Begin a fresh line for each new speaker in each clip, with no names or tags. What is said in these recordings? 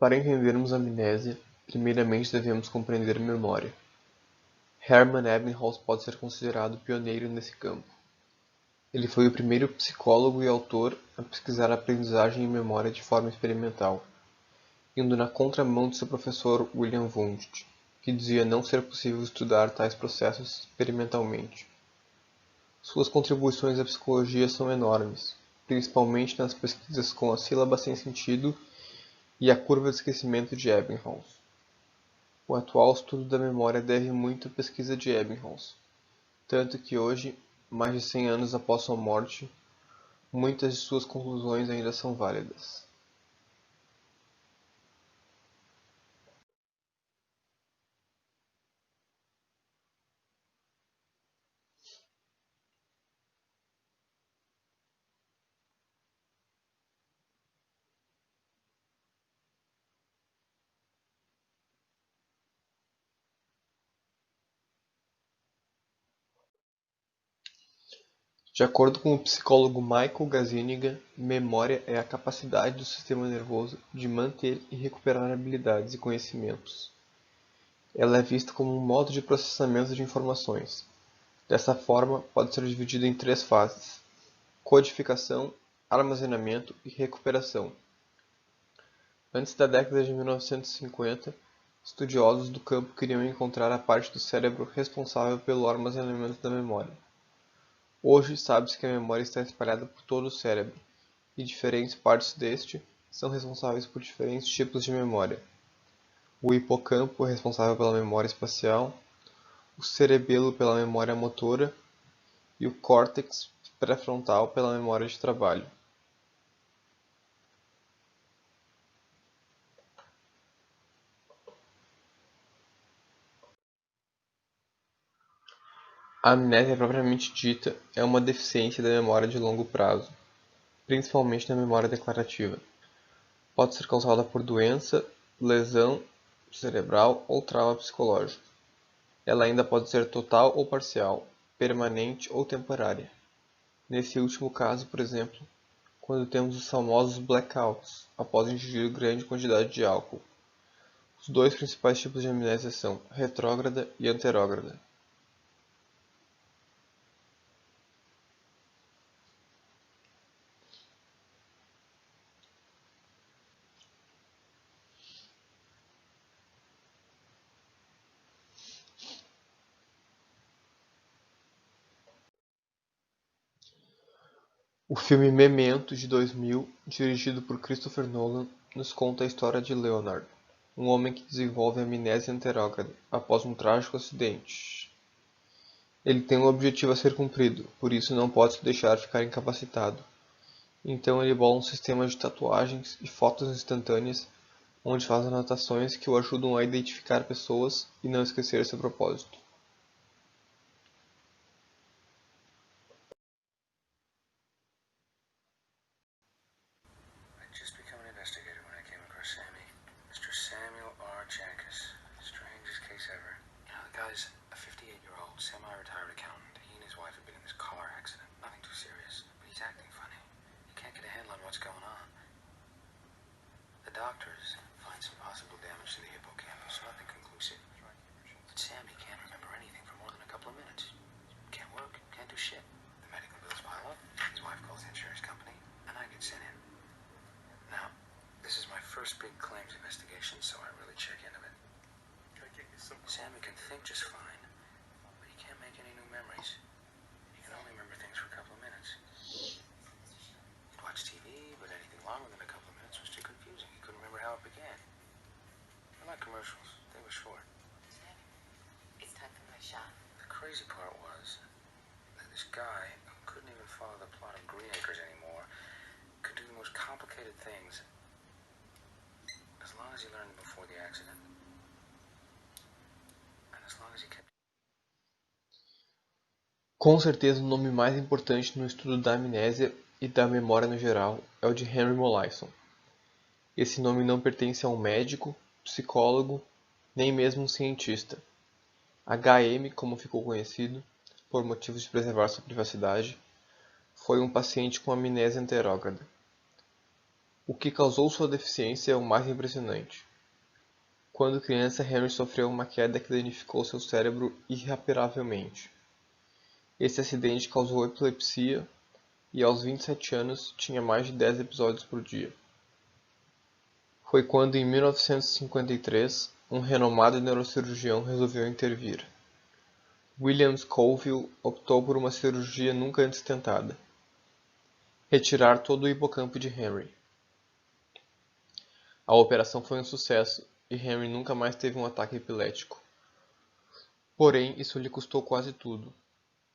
Para entendermos a amnésia, primeiramente devemos compreender a memória. Hermann Ebbinghaus pode ser considerado pioneiro nesse campo. Ele foi o primeiro psicólogo e autor a pesquisar a aprendizagem e memória de forma experimental, indo na contramão de seu professor William Wundt, que dizia não ser possível estudar tais processos experimentalmente. Suas contribuições à psicologia são enormes, principalmente nas pesquisas com a sílaba sem sentido e a curva de esquecimento de Ebbinghaus. O atual estudo da memória deve muito à pesquisa de Ebbinghaus, tanto que hoje, mais de 100 anos após sua morte, muitas de suas conclusões ainda são válidas. De acordo com o psicólogo Michael Gazzaniga, memória é a capacidade do sistema nervoso de manter e recuperar habilidades e conhecimentos. Ela é vista como um modo de processamento de informações. Dessa forma, pode ser dividida em 3 fases: codificação, armazenamento e recuperação. Antes da década de 1950, estudiosos do campo queriam encontrar a parte do cérebro responsável pelo armazenamento da memória. Hoje sabe-se que a memória está espalhada por todo o cérebro, e diferentes partes deste são responsáveis por diferentes tipos de memória. O hipocampo é responsável pela memória espacial, o cerebelo pela memória motora e o córtex pré-frontal pela memória de trabalho. A amnésia propriamente dita é uma deficiência da memória de longo prazo, principalmente na memória declarativa. Pode ser causada por doença, lesão cerebral ou trauma psicológico. Ela ainda pode ser total ou parcial, permanente ou temporária. Nesse último caso, por exemplo, quando temos os famosos blackouts após ingerir grande quantidade de álcool. Os dois principais tipos de amnésia são retrógrada e anterógrada. O filme Memento, de 2000, dirigido por Christopher Nolan, nos conta a história de Leonard, um homem que desenvolve amnésia anterógrada após um trágico acidente. Ele tem um objetivo a ser cumprido, por isso não pode se deixar ficar incapacitado. Então ele bola um sistema de tatuagens e fotos instantâneas, onde faz anotações que o ajudam a identificar pessoas e não esquecer seu propósito.
I'd just become an investigator when I came across Sammy. Mr. Samuel R. Jankis. Strangest case ever. You know, the guy's a 58-year-old, semi-retired accountant. He and his wife have been in this car accident. Nothing too serious, but he's acting funny. He can't get a handle on what's going on. The doctors find some possible damage to the hippocampus, nothing conclusive. But Sammy can't remember anything for more than a couple of minutes. Can't work, can't do shit. The medical bills pile up, his wife calls the insurance company, and I get sent in. Now, this is my first big claims investigation, so I really check into it. Sammy can think just fine, but he can't make any new memories. He can only remember things for a couple of minutes. He'd watch TV, but anything longer than a couple of minutes was too confusing. He couldn't remember how it began. I like commercials. They were short.
It's time for my shot.
The crazy part was that this guy who couldn't even follow the plot of Green Acres anymore could do the most complicated things as long as he learned them before the accident. And as long as he kept...
Com certeza o nome mais importante no estudo da amnésia e da memória no geral é o de Henry Molaison. Esse nome não pertence a um médico, psicólogo, nem mesmo um cientista. HM, como ficou conhecido, por motivos de preservar sua privacidade, foi um paciente com amnésia anterógrada. O que causou sua deficiência é o mais impressionante. Quando criança, Henry sofreu uma queda que danificou seu cérebro irreparavelmente. Esse acidente causou epilepsia e aos 27 anos tinha mais de 10 episódios por dia. Foi quando, em 1953, um renomado neurocirurgião resolveu intervir. William Scoville optou por uma cirurgia nunca antes tentada: retirar todo o hipocampo de Henry. A operação foi um sucesso e Henry nunca mais teve um ataque epilético. Porém, isso lhe custou quase tudo.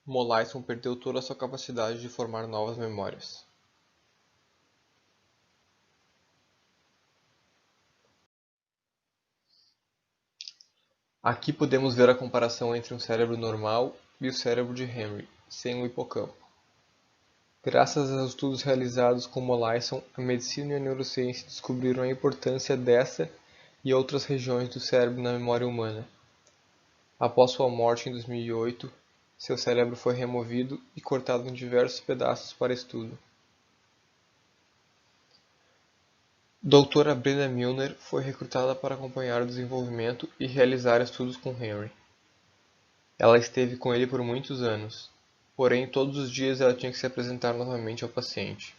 Mollaison perdeu toda a sua capacidade de formar novas memórias. Aqui podemos ver a comparação entre um cérebro normal e o cérebro de Henry, sem o hipocampo. Graças aos estudos realizados com Mollaison, a medicina e a neurociência descobriram a importância dessa e outras regiões do cérebro na memória humana. Após sua morte em 2008, seu cérebro foi removido e cortado em diversos pedaços para estudo. Doutora Brenda Milner foi recrutada para acompanhar o desenvolvimento e realizar estudos com Henry. Ela esteve com ele por muitos anos, porém todos os dias ela tinha que se apresentar novamente ao paciente.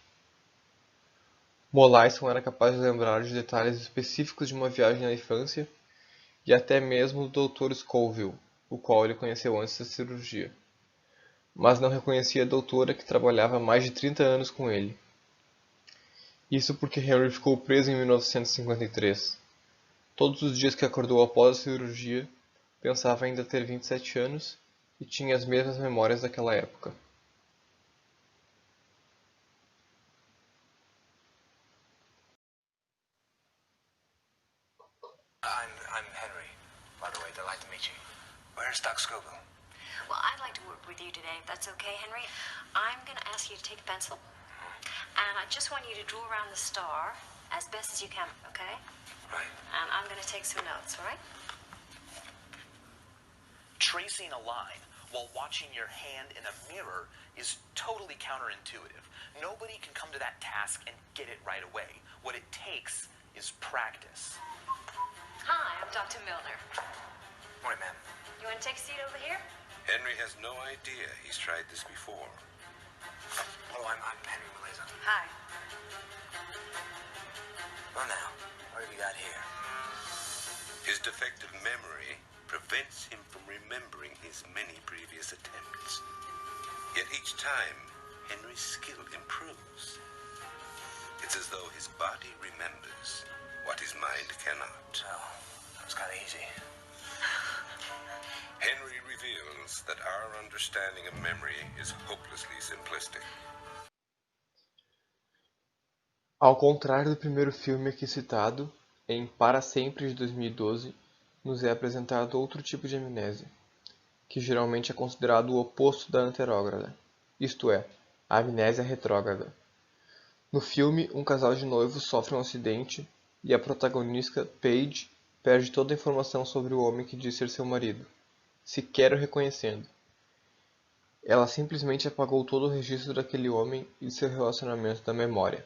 Mollaison era capaz de lembrar de detalhes específicos de uma viagem na infância e até mesmo do Dr. Scoville, o qual ele conheceu antes da cirurgia, mas não reconhecia a doutora que trabalhava há mais de 30 anos com ele. Isso porque Henry ficou preso em 1953. Todos os dias que acordou após a cirurgia, pensava ainda ter 27 anos e tinha as mesmas memórias daquela época.
I'm Henry. By the way, delighted to meet you. Where's Doc Scoville?
Well, I'd like to work with you today, if that's okay, Henry. I'm going to ask you to take a pencil, and I just want you to draw around the star as best as you can, okay?
Right.
And I'm going to take some notes, all right?
Tracing a line while watching your hand in a mirror is totally counterintuitive. Nobody can come to that task and get it right away. What it takes is practice.
Hi, I'm Dr. Milner.
Morning, ma'am.
You want to take a seat over here?
Henry has no idea he's tried this before.
Oh, I'm Henry Mollaison.
Hi.
Well, now, what have you got here?
His defective memory prevents him from remembering his many previous attempts. Yet each time, Henry's skill improves. It's as though his body remembers what his mind cannot.
Well, that was kind of easy.
Henry reveals that our understanding of memory is hopelessly simplistic.
Ao contrário do primeiro filme aqui citado, em Para Sempre de 2012, nos é apresentado outro tipo de amnésia, que geralmente é considerado o oposto da anterógrada, isto é, a amnésia retrógrada. No filme, um casal de noivos sofre um acidente e a protagonista, Paige, perde toda a informação sobre o homem que diz ser seu marido, sequer o reconhecendo. Ela simplesmente apagou todo o registro daquele homem e de seu relacionamento da memória.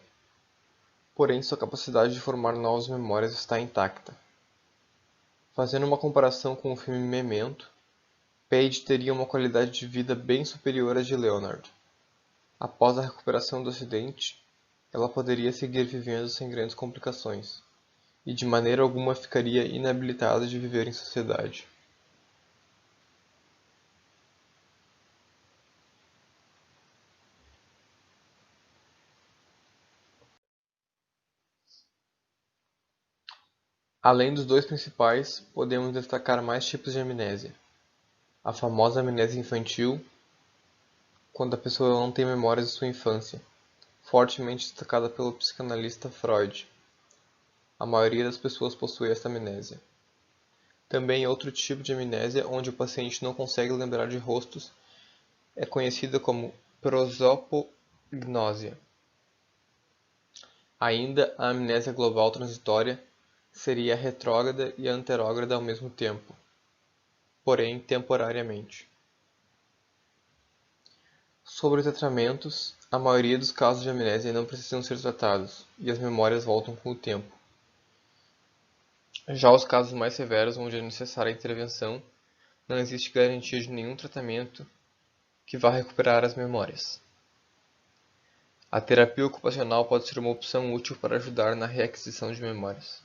Porém, sua capacidade de formar novas memórias está intacta. Fazendo uma comparação com o filme Memento, Paige teria uma qualidade de vida bem superior à de Leonard. Após a recuperação do acidente, ela poderia seguir vivendo sem grandes complicações, e de maneira alguma ficaria inabilitada de viver em sociedade. Além dos dois principais, podemos destacar mais tipos de amnésia. A famosa amnésia infantil, quando a pessoa não tem memórias de sua infância, fortemente destacada pelo psicanalista Freud. A maioria das pessoas possui esta amnésia. Também outro tipo de amnésia, onde o paciente não consegue lembrar de rostos, é conhecida como prosopognósia. Ainda, a amnésia global transitória seria a retrógrada e a anterógrada ao mesmo tempo, porém temporariamente. Sobre tratamentos, A maioria dos casos de amnésia não precisam ser tratados, e as memórias voltam com o tempo. Já os casos mais severos, onde é necessária a intervenção, não existe garantia de nenhum tratamento que vá recuperar as memórias. A terapia ocupacional pode ser uma opção útil para ajudar na reaquisição de memórias.